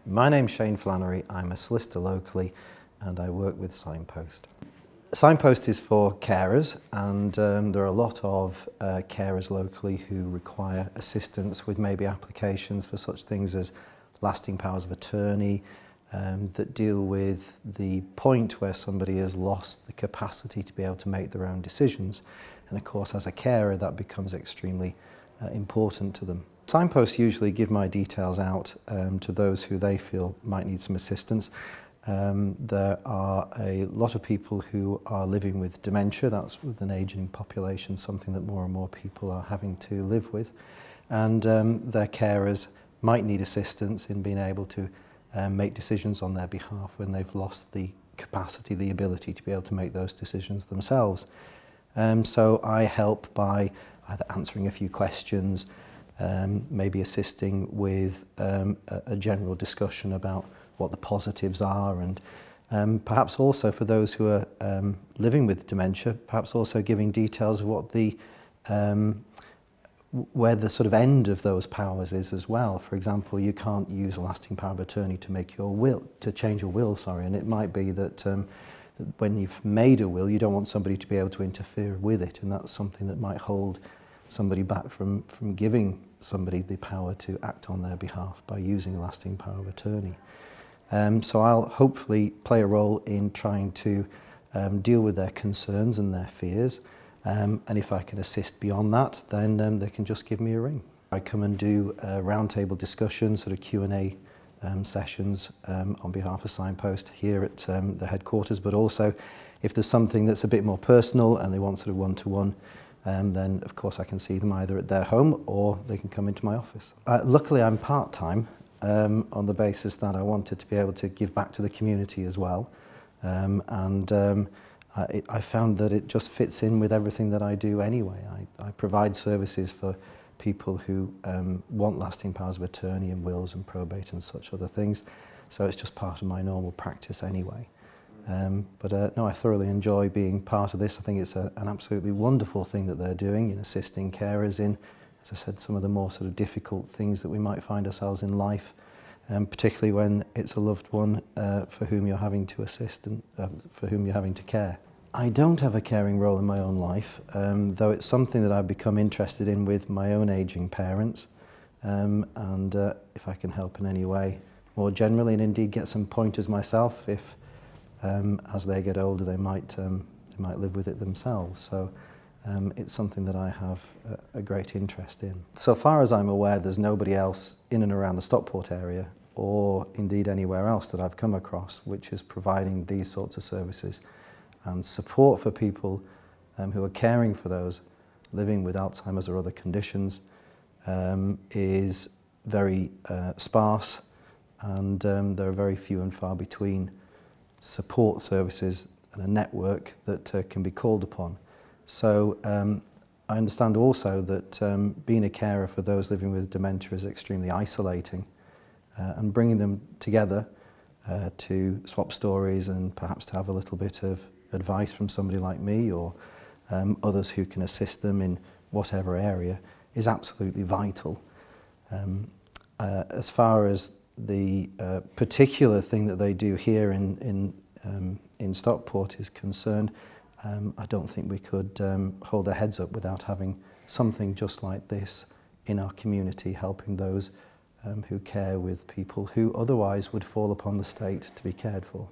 My name's Shane Flannery, I'm a solicitor locally and I work with Signpost. Signpost is for carers, and there are a lot of carers locally who require assistance with maybe applications for such things as lasting powers of attorney, that deal with the point where somebody has lost the capacity to be able to make their own decisions. And of course, as a carer, that becomes extremely important to them. Signposts usually give my details out to those who they feel might need some assistance. There are a lot of people who are living with dementia. That's with an ageing population, something that more and more people are having to live with. And their carers might need assistance in being able to make decisions on their behalf when they've lost the capacity, the ability to be able to make those decisions themselves. So I help by either answering a few questions, maybe assisting with a general discussion about what the positives are, and perhaps also for those who are living with dementia, perhaps also giving details of what the where the sort of end of those powers is as well. For example, you can't use a lasting power of attorney to make your will, to change your will, and it might be that, that when you've made a will, you don't want somebody to be able to interfere with it, and that's something that might hold somebody back from giving somebody the power to act on their behalf by using a lasting power of attorney. So I'll hopefully play a role in trying to deal with their concerns and their fears. And if I can assist beyond that, then they can just give me a ring. I come and do roundtable discussions, sort of Q&A sessions on behalf of Signpost here at the headquarters, but also if there's something that's a bit more personal and they want sort of one-to-one, then of course I can see them either at their home or they can come into my office. Luckily I'm part-time on the basis that I wanted to be able to give back to the community as well. I found that it just fits in with everything that I do anyway. I provide services for people who want lasting powers of attorney and wills and probate and such other things. So it's just part of my normal practice anyway. No, I thoroughly enjoy being part of this. I think it's an absolutely wonderful thing that they're doing in assisting carers in, as I said, some of the more sort of difficult things that we might find ourselves in life, particularly when it's a loved one for whom you're having to assist and for whom you're having to care. I don't have a caring role in my own life, though it's something that I've become interested in with my own ageing parents, and if I can help in any way more generally, and indeed get some pointers myself if as they get older they might live with it themselves. So it's something that I have a great interest in. So far as I'm aware, there's nobody else in and around the Stockport area, or indeed anywhere else that I've come across, which is providing these sorts of services. And support for people who are caring for those living with Alzheimer's or other conditions is very sparse, and there are very few and far between support services and a network that can be called upon. So I understand also that being a carer for those living with dementia is extremely isolating, and bringing them together to swap stories and perhaps to have a little bit of advice from somebody like me or others who can assist them in whatever area is absolutely vital. As far as the particular thing that they do here in Stockport is concerned, I don't think we could hold our heads up without having something just like this in our community, helping those who care with people who otherwise would fall upon the state to be cared for.